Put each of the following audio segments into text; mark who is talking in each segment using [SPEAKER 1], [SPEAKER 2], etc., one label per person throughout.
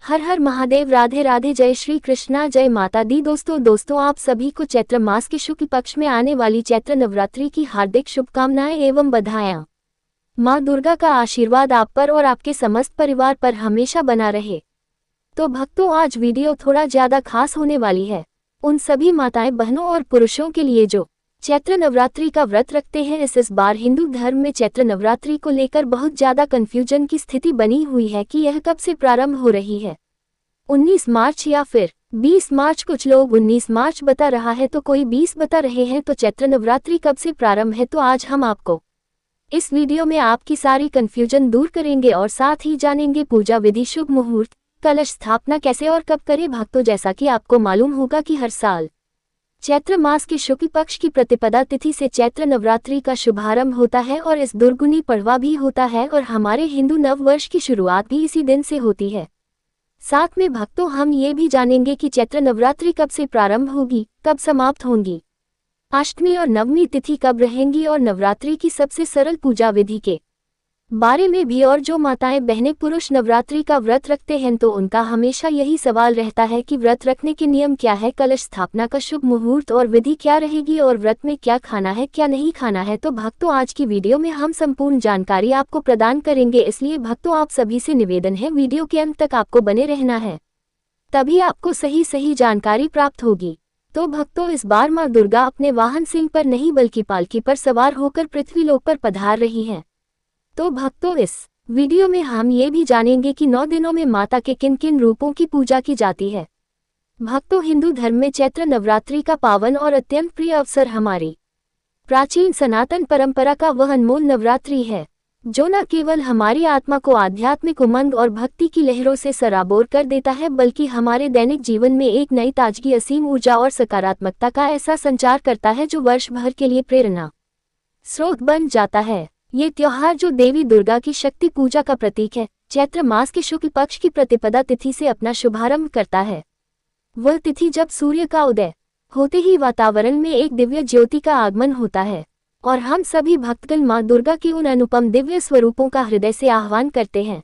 [SPEAKER 1] हर हर महादेव, राधे राधे, जय श्री कृष्णा, जय माता दी। दोस्तों आप सभी को चैत्र मास के शुक्ल पक्ष में आने वाली चैत्र नवरात्रि की हार्दिक शुभकामनाएं एवं बधाइयां। माँ दुर्गा का आशीर्वाद आप पर और आपके समस्त परिवार पर हमेशा बना रहे। तो भक्तों, आज वीडियो थोड़ा ज्यादा खास होने वाली है उन सभी माताएं, बहनों और पुरुषों के लिए जो चैत्र नवरात्रि का व्रत रखते हैं। इस बार हिंदू धर्म में चैत्र नवरात्रि को लेकर बहुत ज्यादा कंफ्यूजन की स्थिति बनी हुई है कि यह कब से प्रारंभ हो रही है, 19 मार्च या फिर 20 मार्च। कुछ लोग 19 मार्च बता रहा है तो कोई 20 बता रहे हैं। तो चैत्र नवरात्रि कब से प्रारंभ है, तो आज हम आपको इस वीडियो में आपकी सारी कंफ्यूजन दूर करेंगे और साथ ही जानेंगे पूजा विधि, शुभ मुहूर्त, कलश स्थापना कैसे और कब करें। भक्तों, जैसा कि आपको मालूम होगा कि हर साल चैत्र मास के शुक्ल पक्ष की प्रतिपदा तिथि से चैत्र नवरात्रि का शुभारंभ होता है और इस दुर्गुनी पड़वा भी होता है और हमारे हिंदू नव वर्ष की शुरुआत भी इसी दिन से होती है। साथ में भक्तों, हम ये भी जानेंगे कि चैत्र नवरात्रि कब से प्रारंभ होगी, कब समाप्त होंगी, अष्टमी और नवमी तिथि कब रहेंगी और नवरात्रि की सबसे सरल पूजा विधि के बारे में भी। और जो माताएं, बहनें, पुरुष नवरात्रि का व्रत रखते हैं तो उनका हमेशा यही सवाल रहता है कि व्रत रखने के नियम क्या है, कलश स्थापना का शुभ मुहूर्त और विधि क्या रहेगी और व्रत में क्या खाना है, क्या नहीं खाना है। तो भक्तों, आज की वीडियो में हम संपूर्ण जानकारी आपको प्रदान करेंगे, इसलिए भक्तों आप सभी से निवेदन है वीडियो के अंत तक आपको बने रहना है, तभी आपको सही जानकारी प्राप्त होगी। तो भक्तों, इस बार माँ दुर्गा अपने वाहन सिंह पर नहीं बल्कि पालकी पर सवार होकर पृथ्वीलोक पर पधार रही हैं। तो भक्तों, इस वीडियो में हम ये भी जानेंगे कि 9 दिनों में माता के किन किन रूपों की पूजा की जाती है। भक्तों, हिंदू धर्म में चैत्र नवरात्रि का पावन और अत्यंत प्रिय अवसर हमारी प्राचीन सनातन परंपरा का वह अनमोल नवरात्रि है जो न केवल हमारी आत्मा को आध्यात्मिक उमंग और भक्ति की लहरों से सराबोर कर देता है, बल्कि हमारे दैनिक जीवन में एक नई ताजगी, असीम ऊर्जा और सकारात्मकता का ऐसा संचार करता है जो वर्ष भर के लिए प्रेरणा स्रोत बन जाता है। ये त्योहार जो देवी दुर्गा की शक्ति पूजा का प्रतीक है, चैत्र मास के शुक्ल पक्ष की प्रतिपदा तिथि से अपना शुभारंभ करता है। वह तिथि जब सूर्य का उदय होते ही वातावरण में एक दिव्य ज्योति का आगमन होता है और हम सभी भक्तगण माँ दुर्गा के उन अनुपम दिव्य स्वरूपों का हृदय से आह्वान करते हैं।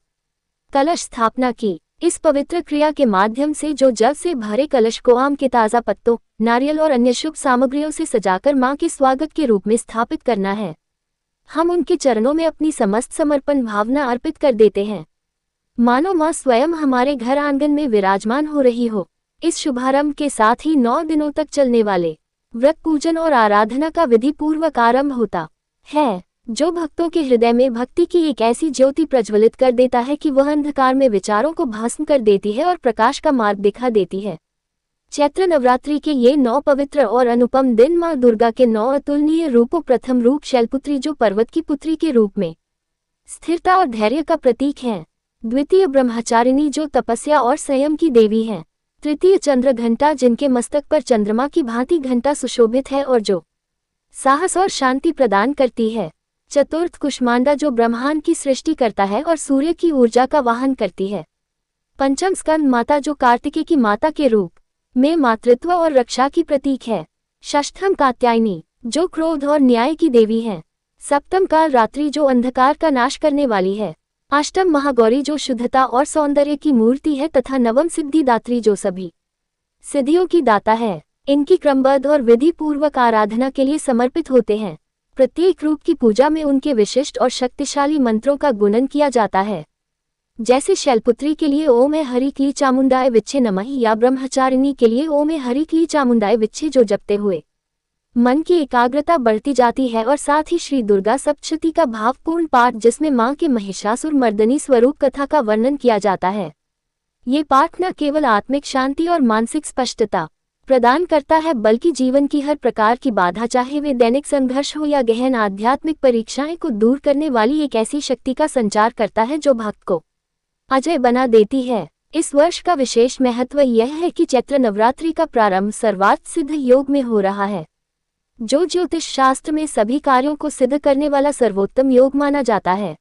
[SPEAKER 1] कलश स्थापना की इस पवित्र क्रिया के माध्यम से जो जल से भरे कलश को आम के ताज़ा पत्तों, नारियल और अन्य शुभ सामग्रियों से सजाकर माँ के स्वागत के रूप में स्थापित करना है। हम उनके चरणों में अपनी समस्त समर्पण भावना अर्पित कर देते हैं, मानो माँ स्वयं हमारे घर आंगन में विराजमान हो रही हो। इस शुभारंभ के साथ ही 9 दिनों तक चलने वाले व्रत, पूजन और आराधना का विधि पूर्वक आरंभ होता है, जो भक्तों के हृदय में भक्ति की एक ऐसी ज्योति प्रज्वलित कर देता है कि वह अंधकार में विचारों को भस्म कर देती है और प्रकाश का मार्ग दिखा देती है। चैत्र नवरात्रि के ये 9 पवित्र और अनुपम दिन माँ दुर्गा के 9 अतुलनीय रूपों। प्रथम रूप शैलपुत्री, जो पर्वत की पुत्री के रूप में स्थिरता और धैर्य का प्रतीक है। द्वितीय ब्रह्मचारिणी, जो तपस्या और संयम की देवी है। तृतीय चंद्रघंटा, जिनके मस्तक पर चंद्रमा की भांति घंटा सुशोभित है और जो साहस और शांति प्रदान करती है। चतुर्थ कुष्मांडा, जो ब्रह्मांड की सृष्टि करता है और सूर्य की ऊर्जा का वाहन करती है। पंचम स्कंद माता, जो कार्तिकेय की माता के रूप में मातृत्व और रक्षा की प्रतीक है। षष्ठम कात्यायनी, जो क्रोध और न्याय की देवी है। सप्तम काल रात्रि, जो अंधकार का नाश करने वाली है। अष्टम महागौरी, जो शुद्धता और सौंदर्य की मूर्ति है तथा नवम सिद्धिदात्री, जो सभी सिद्धियों की दाता है। इनकी क्रमबद्ध और विधि पूर्वक आराधना के लिए समर्पित होते हैं। प्रत्येक रूप की पूजा में उनके विशिष्ट और शक्तिशाली मंत्रों का गुणन किया जाता है, जैसे शैलपुत्री के लिए ओम हरि क्ली चामुंडाय विच्छे नमः या ब्रह्मचारिणी के लिए ओम हरि क्ली चामुंडाय विच्छे, जो जपते हुए मन की एकाग्रता बढ़ती जाती है। और साथ ही श्री दुर्गा सप्तशती का भावपूर्ण पाठ, जिसमें मां के महिषासुर मर्दनी स्वरूप कथा का वर्णन किया जाता है। ये पाठ न केवल आत्मिक शांति और मानसिक स्पष्टता प्रदान करता है, बल्कि जीवन की हर प्रकार की बाधा, चाहे वे दैनिक संघर्ष हो या गहन आध्यात्मिक परीक्षाएं, को दूर करने वाली एक ऐसी शक्ति का संचार करता है जो भक्त को अजय बना देती है। इस वर्ष का विशेष महत्व यह है कि चैत्र नवरात्रि का प्रारंभ सर्वार्थ सिद्ध योग में हो रहा है, जो ज्योतिष शास्त्र में सभी कार्यों को सिद्ध करने वाला सर्वोत्तम योग माना जाता है।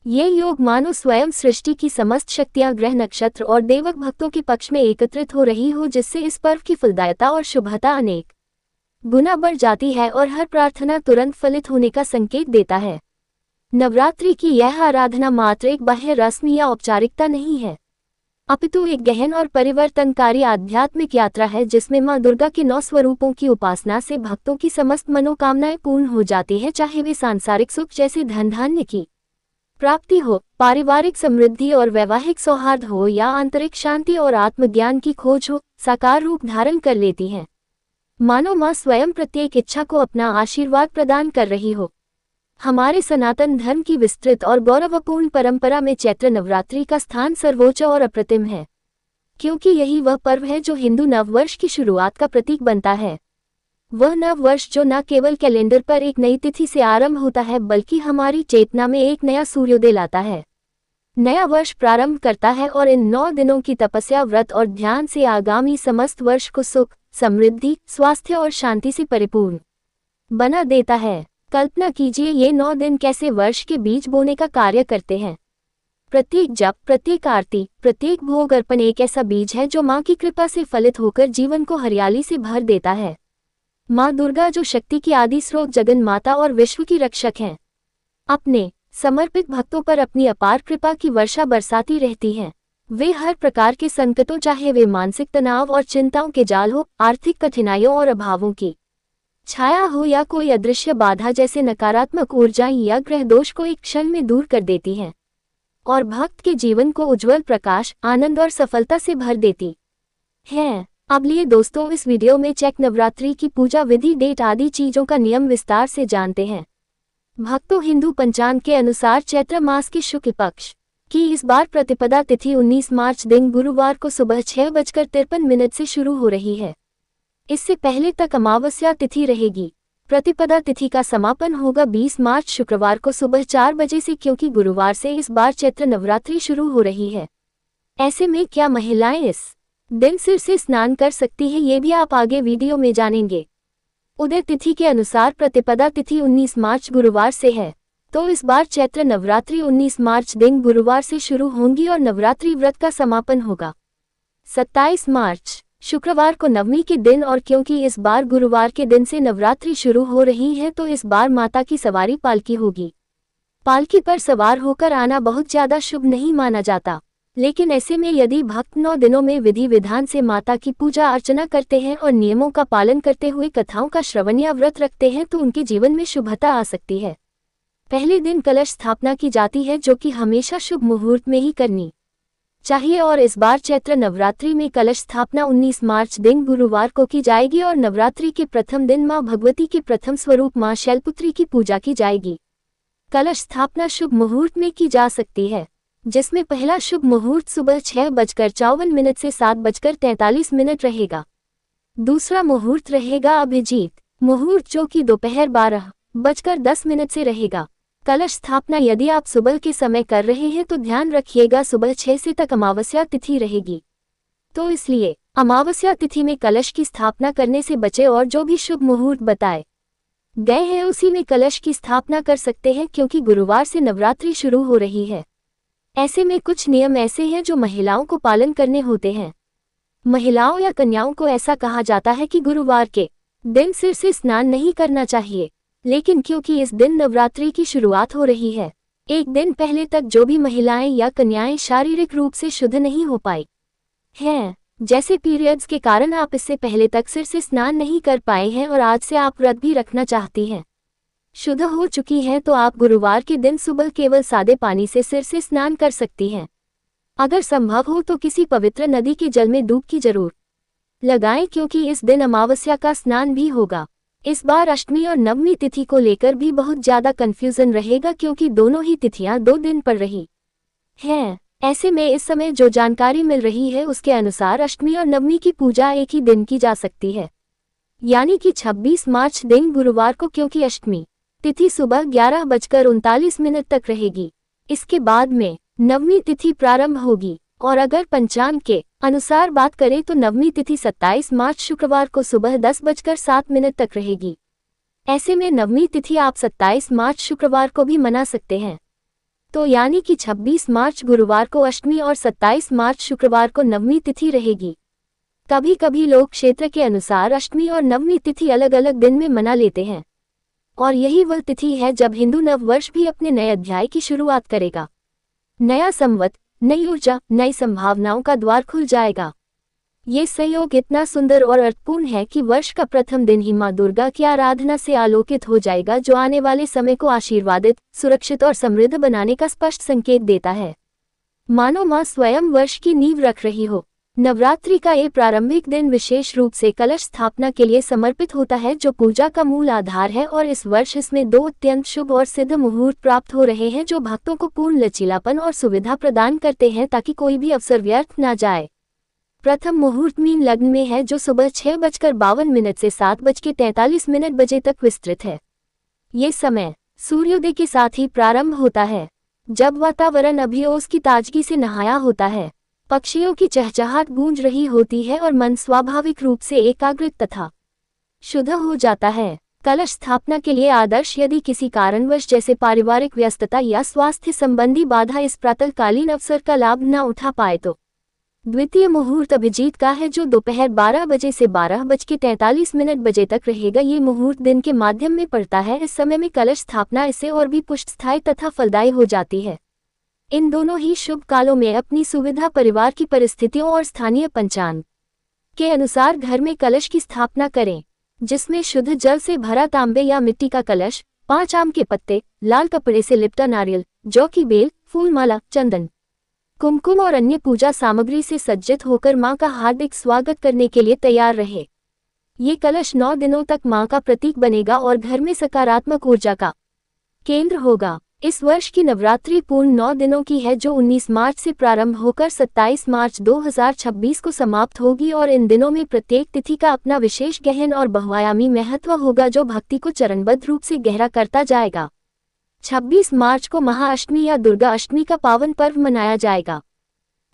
[SPEAKER 1] ये योग मानो स्वयं सृष्टि की समस्त शक्तियां ग्रह, नक्षत्र और देवक भक्तों के पक्ष में एकत्रित हो रही हो, जिससे इस पर्व की फलदायता और शुभता अनेक गुना बढ़ जाती है और हर प्रार्थना तुरंत फलित होने का संकेत देता है। नवरात्रि की यह आराधना मात्र एक बाह्य रस्म या औपचारिकता नहीं है, अपितु एक गहन और परिवर्तनकारी आध्यात्मिक यात्रा है जिसमें मां दुर्गा के 9 स्वरूपों की उपासना से भक्तों की समस्त मनोकामनाएं पूर्ण हो जाती है, चाहे वे सांसारिक सुख जैसे धन धान्य की प्राप्ति हो, पारिवारिक समृद्धि और वैवाहिक सौहार्द हो या आंतरिक शांति और आत्मज्ञान की खोज हो, साकार रूप धारण कर लेती हैं। मानो मां स्वयं प्रत्येक इच्छा को अपना आशीर्वाद प्रदान कर रही हो। हमारे सनातन धर्म की विस्तृत और गौरवपूर्ण परंपरा में चैत्र नवरात्रि का स्थान सर्वोच्च और अप्रतिम है, क्योंकि यही वह पर्व है जो हिंदू नववर्ष की शुरुआत का प्रतीक बनता है। वह नववर्ष जो न केवल कैलेंडर पर एक नई तिथि से आरंभ होता है बल्कि हमारी चेतना में एक नया सूर्योदय लाता है, नया वर्ष प्रारंभ करता है और इन 9 दिनों की तपस्या, व्रत और ध्यान से आगामी समस्त वर्ष को सुख, समृद्धि, स्वास्थ्य और शांति से परिपूर्ण बना देता है। कल्पना कीजिए ये 9 दिन कैसे वर्ष के बीज बोने का कार्य करते हैं। प्रत्येक जप, प्रत्येक आरती, प्रत्येक भोग अर्पण एक ऐसा बीज है जो मां की कृपा से फलित होकर जीवन को हरियाली से भर देता है। मां दुर्गा जो शक्ति की आदि स्रोत, जगन माता और विश्व की रक्षक हैं, अपने समर्पित भक्तों पर अपनी अपार कृपा की वर्षा बरसाती रहती हैं। वे हर प्रकार के संकटों, चाहे वे मानसिक तनाव और चिंताओं के जाल हो, आर्थिक कठिनाइयों और अभावों की छाया हो या कोई अदृश्य बाधा जैसे नकारात्मक ऊर्जाएं या ग्रह दोष को एक क्षण में दूर कर देती हैं और भक्त के जीवन को उज्जवल प्रकाश, आनंद और सफलता से भर देती है। अब लिए दोस्तों, इस वीडियो में चैत्र नवरात्रि की पूजा विधि, डेट आदि चीजों का नियम विस्तार से जानते हैं। भक्तों, हिंदू पंचांग के अनुसार चैत्र मास के शुक्ल पक्ष की इस बार प्रतिपदा तिथि 19 मार्च दिन गुरुवार को सुबह 6:53 से शुरू हो रही है। इससे पहले तक अमावस्या तिथि रहेगी। प्रतिपदा तिथि का समापन होगा 20 मार्च शुक्रवार को सुबह 4 बजे से, क्योंकि गुरुवार से इस बार चैत्र नवरात्रि शुरू हो रही है। ऐसे में क्या महिलाएं इस दिन सिर से स्नान कर सकती है, ये भी आप आगे वीडियो में जानेंगे। उदय तिथि के अनुसार प्रतिपदा तिथि 19 मार्च गुरुवार से है, तो इस बार चैत्र नवरात्रि 19 मार्च दिन गुरुवार से शुरू होंगी और नवरात्रि व्रत का समापन होगा 27 मार्च शुक्रवार को नवमी के दिन। और क्योंकि इस बार गुरुवार के दिन से नवरात्रि शुरू हो रही है तो इस बार माता की सवारी पालकी होगी। पालकी पर सवार होकर आना बहुत ज्यादा शुभ नहीं माना जाता, लेकिन ऐसे में यदि भक्त 9 दिनों में विधि विधान से माता की पूजा अर्चना करते हैं और नियमों का पालन करते हुए कथाओं का श्रवण या व्रत रखते हैं तो उनके जीवन में शुभता आ सकती है। पहले दिन कलश स्थापना की जाती है, जो कि हमेशा शुभ मुहूर्त में ही करनी चाहिए, और इस बार चैत्र नवरात्रि में कलश स्थापना 19 मार्च दिन गुरुवार को की जाएगी और नवरात्रि के प्रथम दिन मां भगवती के प्रथम स्वरूप मां शैलपुत्री की पूजा की जाएगी। कलश स्थापना शुभ मुहूर्त में की जा सकती है, जिसमें पहला शुभ मुहूर्त सुबह 6:54 से 7:43 रहेगा। दूसरा मुहूर्त रहेगा अभिजीत मुहूर्त, जो कि दोपहर 12:10 से रहेगा। कलश स्थापना यदि आप सुबह के समय कर रहे हैं तो ध्यान रखिएगा सुबह 6 से तक अमावस्या तिथि रहेगी, तो इसलिए अमावस्या तिथि में कलश की स्थापना करने से बचे और जो भी शुभ मुहूर्त बताए गए हैं उसी में कलश की स्थापना कर सकते हैं, क्योंकि गुरुवार से नवरात्रि शुरू हो रही है। ऐसे में कुछ नियम ऐसे हैं जो महिलाओं को पालन करने होते हैं। महिलाओं या कन्याओं को ऐसा कहा जाता है कि गुरुवार के दिन सिर से स्नान नहीं करना चाहिए, लेकिन क्योंकि इस दिन नवरात्रि की शुरुआत हो रही है, एक दिन पहले तक जो भी महिलाएं या कन्याएं शारीरिक रूप से शुद्ध नहीं हो पाई हैं, जैसे पीरियड्स के कारण आप इससे पहले तक सिर से स्नान नहीं कर पाए हैं और आज से आप व्रत भी रखना चाहती हैं, शुद्ध हो चुकी हैं, तो आप गुरुवार के दिन सुबह केवल सादे पानी से सिर से स्नान कर सकती हैं। अगर संभव हो तो किसी पवित्र नदी के जल में डुबकी जरूर लगाएं, क्योंकि इस दिन अमावस्या का स्नान भी होगा। इस बार अष्टमी और नवमी तिथि को लेकर भी बहुत ज्यादा कंफ्यूजन रहेगा, क्योंकि दोनों ही तिथियां 2 दिन पर रही हैं। ऐसे में इस समय जो जानकारी मिल रही है उसके अनुसार अष्टमी और नवमी की पूजा एक ही दिन की जा सकती है, यानी कि 26 मार्च दिन गुरुवार को, क्योंकि अष्टमी तिथि सुबह 11:39 तक रहेगी। इसके बाद में नवमी तिथि प्रारंभ होगी, और अगर पंचांग के अनुसार बात करें तो नवमी तिथि 27 मार्च शुक्रवार को सुबह 10:07 तक रहेगी। ऐसे में नवमी तिथि आप 27 मार्च शुक्रवार को भी मना सकते हैं, तो यानी कि 26 मार्च गुरुवार को अष्टमी और 27 मार्च शुक्रवार को नवमी तिथि रहेगी। कभी कभी लोग क्षेत्र के अनुसार अष्टमी और नवमी तिथि अलग अलग दिन में मना लेते हैं, और यही वह तिथि है जब हिंदू नव वर्ष भी अपने नए अध्याय की शुरुआत करेगा। नया संवत, नई ऊर्जा, नई संभावनाओं का द्वार खुल जाएगा। ये संयोग इतना सुंदर और अर्थपूर्ण है कि वर्ष का प्रथम दिन ही माँ दुर्गा की आराधना से आलोकित हो जाएगा, जो आने वाले समय को आशीर्वादित, सुरक्षित और समृद्ध बनाने का स्पष्ट संकेत देता है। मानो माँ स्वयं वर्ष की नींव रख रही हो। नवरात्रि का ये प्रारंभिक दिन विशेष रूप से कलश स्थापना के लिए समर्पित होता है, जो पूजा का मूल आधार है, और इस वर्ष इसमें 2 अत्यंत शुभ और सिद्ध मुहूर्त प्राप्त हो रहे हैं, जो भक्तों को पूर्ण लचीलापन और सुविधा प्रदान करते हैं ताकि कोई भी अवसर व्यर्थ न जाए। प्रथम मुहूर्त मीन लग्न में है, जो सुबह 6:52 से 7:43 बजे तक विस्तृत है। ये समय सूर्योदय के साथ ही प्रारंभ होता है, जब वातावरण अभियोस की ताजगी से नहाया होता है। पक्षियों की चहचहाट गूंज रही होती है और मन स्वाभाविक रूप से एकाग्रित तथा शुद्ध हो जाता है। कलश स्थापना के लिए आदर्श, यदि किसी कारणवश जैसे पारिवारिक व्यस्तता या स्वास्थ्य संबंधी बाधा इस प्रातःकालीन अवसर का लाभ न उठा पाए तो द्वितीय मुहूर्त अभिजीत का है, जो दोपहर 12 बजे से 12:43 बजे तक रहेगा। ये मुहूर्त दिन के माध्यम में पड़ता है। इस समय में कलश स्थापना इससे और भी पुष्टस्थायी तथा फलदायी हो जाती है। इन दोनों ही शुभ कालों में अपनी सुविधा, परिवार की परिस्थितियों और स्थानीय पंचांग के अनुसार घर में कलश की स्थापना करें, जिसमें शुद्ध जल से भरा तांबे या मिट्टी का कलश, 5 आम के पत्ते, लाल कपड़े से लिपटा नारियल, जौ की बेल, फूलमाला, चंदन, कुमकुम और अन्य पूजा सामग्री से सज्जित होकर मां का हार्दिक स्वागत करने के लिए तैयार रहे। ये कलश 9 दिनों तक मां का प्रतीक बनेगा और घर में सकारात्मक ऊर्जा का केंद्र होगा। इस वर्ष की नवरात्रि पूर्ण 9 दिनों की है, जो 19 मार्च से प्रारंभ होकर 27 मार्च 2026 को समाप्त होगी, और इन दिनों में प्रत्येक तिथि का अपना विशेष गहन और बहुआयामी महत्व होगा, जो भक्ति को चरणबद्ध रूप से गहरा करता जाएगा। 26 मार्च को महाअष्टमी या दुर्गा अष्टमी का पावन पर्व मनाया जाएगा।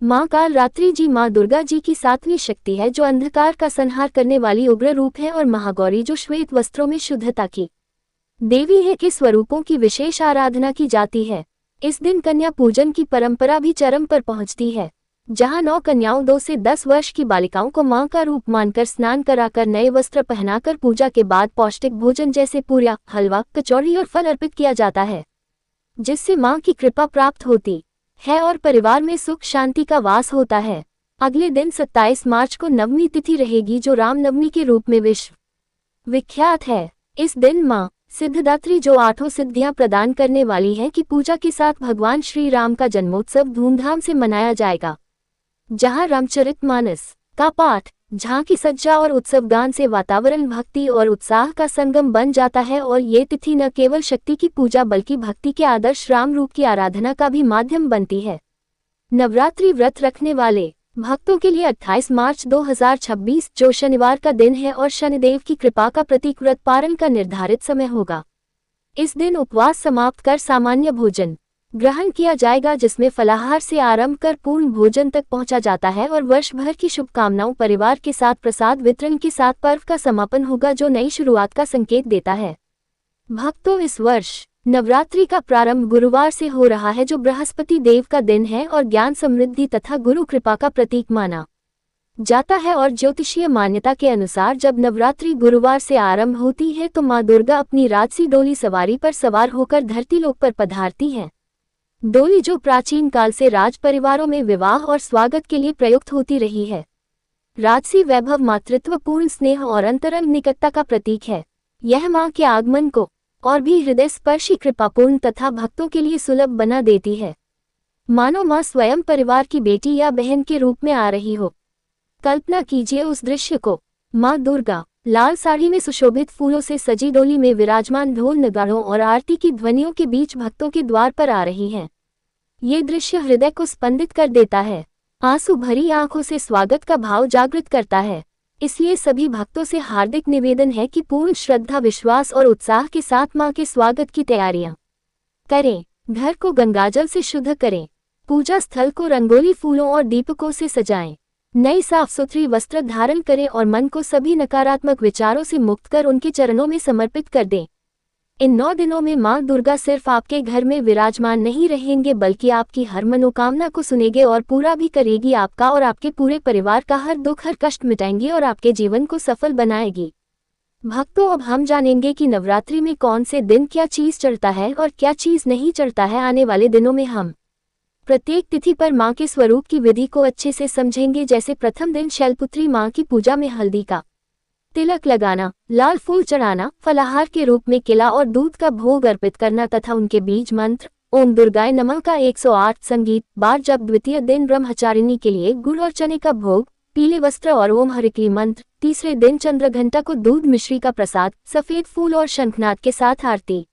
[SPEAKER 1] माँ काल रात्रि जी माँ दुर्गा जी की 7वीं शक्ति है, जो अंधकार का संहार करने वाली उग्र रूप है, और महागौरी जो श्वेत वस्त्रों में शुद्धता की देवी है, के स्वरूपों की विशेष आराधना की जाती है। इस दिन कन्या पूजन की परंपरा भी चरम पर पहुंचती है, जहां 9 कन्याओं 2 से 10 वर्ष की बालिकाओं को मां का रूप मानकर स्नान कराकर नए वस्त्र पहनाकर पूजा के बाद पौष्टिक भोजन जैसे पूरियां, हलवा, कचौड़ी और फल अर्पित किया जाता है, जिससे मां की कृपा प्राप्त होती है और परिवार में सुख शांति का वास होता है। अगले दिन 27 मार्च को नवमी तिथि रहेगी, जो रामनवमी के रूप में विश्व विख्यात है। इस दिन मां सिद्धिदात्री, जो 8 सिद्धियां प्रदान करने वाली है, की पूजा के साथ भगवान श्री राम का जन्मोत्सव धूमधाम से मनाया जाएगा, जहां रामचरितमानस का पाठ, झांकी सज्जा और उत्सव गान से वातावरण भक्ति और उत्साह का संगम बन जाता है। और ये तिथि न केवल शक्ति की पूजा बल्कि भक्ति के आदर्श राम रूप की आराधना का भी माध्यम बनती है। नवरात्रि व्रत रखने वाले भक्तों के लिए 28 मार्च 2026, जो शनिवार का दिन है और शनिदेव की कृपा का प्रतीक, व्रत पारण का निर्धारित समय होगा। इस दिन उपवास समाप्त कर सामान्य भोजन ग्रहण किया जाएगा, जिसमें फलाहार से आरंभ कर पूर्ण भोजन तक पहुंचा जाता है, और वर्ष भर की शुभकामनाओं, परिवार के साथ प्रसाद वितरण के साथ पर्व का समापन होगा, जो नई शुरुआत का संकेत देता है। भक्तों, इस वर्ष नवरात्रि का प्रारंभ गुरुवार से हो रहा है, जो बृहस्पति देव का दिन है और ज्ञान, समृद्धि तथा गुरु कृपा का प्रतीक माना जाता है। और ज्योतिषीय मान्यता के अनुसार जब नवरात्रि गुरुवार से आरंभ होती है, तो मां दुर्गा अपनी राजसी डोली सवारी पर सवार होकर धरती लोक पर पधारती हैं। डोली जो प्राचीन काल से राज परिवारों में विवाह और स्वागत के लिए प्रयुक्त होती रही है। राजसी वैभव, मातृत्व, पूर्ण स्नेह और अंतरंग निकटता का प्रतीक है। यह मां के आगमन को और भी हृदय स्पर्शी, कृपापूर्ण तथा भक्तों के लिए सुलभ बना देती है, मानो मां स्वयं परिवार की बेटी या बहन के रूप में आ रही हो। कल्पना कीजिए उस दृश्य को। मां दुर्गा लाल साड़ी में सुशोभित फूलों से सजी डोली में विराजमान, ढोल, नगाड़ों और आरती की ध्वनियों के बीच भक्तों के द्वार पर आ रही हैं। ये दृश्य हृदय को स्पंदित कर देता है, आंसू भरी आंखों से स्वागत का भाव जागृत करता है। इसलिए सभी भक्तों से हार्दिक निवेदन है कि पूर्ण श्रद्धा, विश्वास और उत्साह के साथ मां के स्वागत की तैयारियां करें। घर को गंगाजल से शुद्ध करें, पूजा स्थल को रंगोली, फूलों और दीपकों से सजाएं, नई साफ सुथरी वस्त्र धारण करें और मन को सभी नकारात्मक विचारों से मुक्त कर उनके चरणों में समर्पित कर दें। इन 9 दिनों में मां दुर्गा सिर्फ आपके घर में विराजमान नहीं रहेंगे, बल्कि आपकी हर मनोकामना को सुनेंगे और पूरा भी करेगी। आपका और आपके पूरे परिवार का हर दुख, हर कष्ट मिटाएंगी और आपके जीवन को सफल बनाएगी। भक्तों, अब हम जानेंगे कि नवरात्रि में कौन से दिन क्या चीज चढ़ता है और क्या चीज नहीं चढ़ता है। आने वाले दिनों में हम प्रत्येक तिथि पर मां के स्वरूप की विधि को अच्छे से समझेंगे। जैसे प्रथम दिन शैलपुत्री मां की पूजा में हल्दी का तिलक लगाना, लाल फूल चढ़ाना, फलाहार के रूप में केला और दूध का भोग अर्पित करना तथा उनके बीज मंत्र ओम दुर्गाय नमः का 108 संगीत बार जब। द्वितीय दिन ब्रह्मचारिणी के लिए गुड़ और चने का भोग, पीले वस्त्र और ओम हरिक्ली मंत्र। तीसरे दिन चंद्रघंटा को दूध मिश्री का प्रसाद, सफेद फूल और शंखनाद के साथ आरती।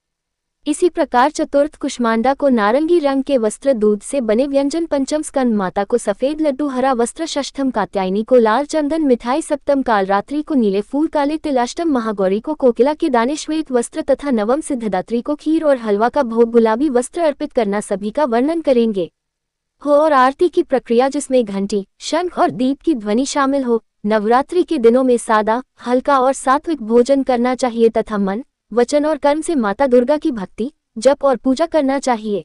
[SPEAKER 1] इसी प्रकार चतुर्थ कुष्मांडा को नारंगी रंग के वस्त्र, दूध से बने व्यंजन। पंचम स्कंद माता को सफेद लड्डू, हरा वस्त्र। षष्ठम कात्यायनी को लाल चंदन मिठाई। सप्तम कालरात्रि को नीले फूल, काले तिल। अष्टम महागौरी को कोकिला के दाने, श्वेत वस्त्र तथा नवम सिद्धदात्री को खीर और हलवा का भोग, गुलाबी वस्त्र अर्पित करना। सभी का वर्णन करेंगे हो और आरती की प्रक्रिया जिसमें घंटी, शंख और दीप की ध्वनि शामिल हो। नवरात्रि के दिनों में सादा, हल्का और सात्विक भोजन करना चाहिए तथा मन, वचन और कर्म से माता दुर्गा की भक्ति, जप और पूजा करना चाहिए,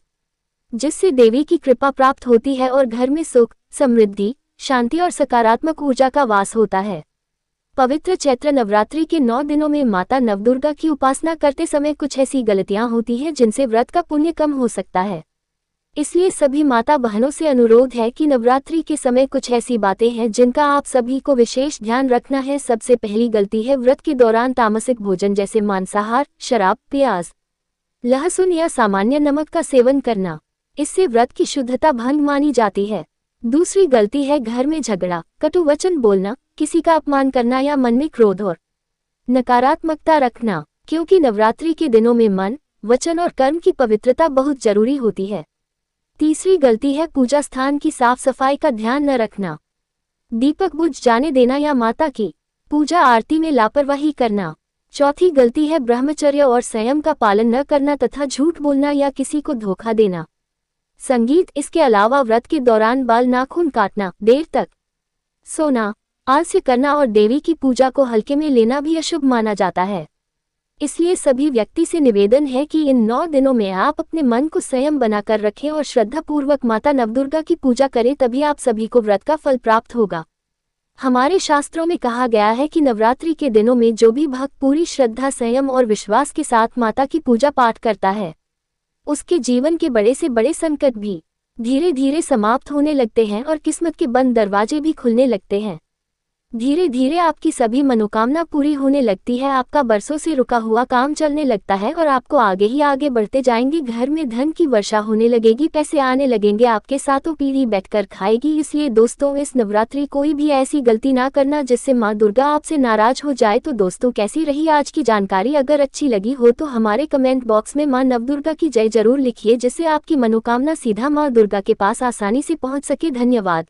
[SPEAKER 1] जिससे देवी की कृपा प्राप्त होती है और घर में सुख, समृद्धि, शांति और सकारात्मक ऊर्जा का वास होता है। पवित्र चैत्र नवरात्रि के 9 दिनों में माता नवदुर्गा की उपासना करते समय कुछ ऐसी गलतियां होती हैं जिनसे व्रत का पुण्य कम हो सकता है। इसलिए सभी माता बहनों से अनुरोध है कि नवरात्रि के समय कुछ ऐसी बातें हैं जिनका आप सभी को विशेष ध्यान रखना है। सबसे पहली गलती है व्रत के दौरान तामसिक भोजन जैसे मांसाहार, शराब, प्याज, लहसुन या सामान्य नमक का सेवन करना। इससे व्रत की शुद्धता भंग मानी जाती है। दूसरी गलती है घर में झगड़ा, कटु वचन बोलना, किसी का अपमान करना या मन में क्रोध और नकारात्मकता रखना, क्योंकि नवरात्रि के दिनों में मन, वचन और कर्म की पवित्रता बहुत जरूरी होती है। तीसरी गलती है पूजा स्थान की साफ सफाई का ध्यान न रखना, दीपक बुझ जाने देना या माता की पूजा आरती में लापरवाही करना। चौथी गलती है ब्रह्मचर्य और संयम का पालन न करना तथा झूठ बोलना या किसी को धोखा देना। संगीत, इसके अलावा व्रत के दौरान बाल नाखून काटना, देर तक सोना, आलस्य करना और देवी की पूजा को हल्के में लेना भी अशुभ माना जाता है। इसलिए सभी व्यक्ति से निवेदन है कि इन 9 दिनों में आप अपने मन को संयम बनाकर रखें और श्रद्धापूर्वक माता नवदुर्गा की पूजा करें, तभी आप सभी को व्रत का फल प्राप्त होगा। हमारे शास्त्रों में कहा गया है कि नवरात्रि के दिनों में जो भी भक्त पूरी श्रद्धा, संयम और विश्वास के साथ माता की पूजा पाठ करता है, उसके जीवन के बड़े से बड़े संकट भी धीरे धीरे समाप्त होने लगते हैं और किस्मत के बंद दरवाजे भी खुलने लगते हैं। धीरे धीरे आपकी सभी मनोकामना पूरी होने लगती है, आपका बरसों से रुका हुआ काम चलने लगता है और आपको आगे ही आगे बढ़ते जाएंगे। घर में धन की वर्षा होने लगेगी, पैसे आने लगेंगे, आपके साथों पीढ़ी बैठकर खाएगी। इसलिए दोस्तों, इस नवरात्रि कोई भी ऐसी गलती ना करना जिससे माँ दुर्गा आपसे नाराज हो जाए। तो दोस्तों, कैसी रही आज की जानकारी? अगर अच्छी लगी हो तो हमारे कमेंट बॉक्स में माँ नवदुर्गा की जय जरूर लिखिए, जिससे आपकी मनोकामना सीधा माँ दुर्गा के पास आसानी से पहुँच सके। धन्यवाद।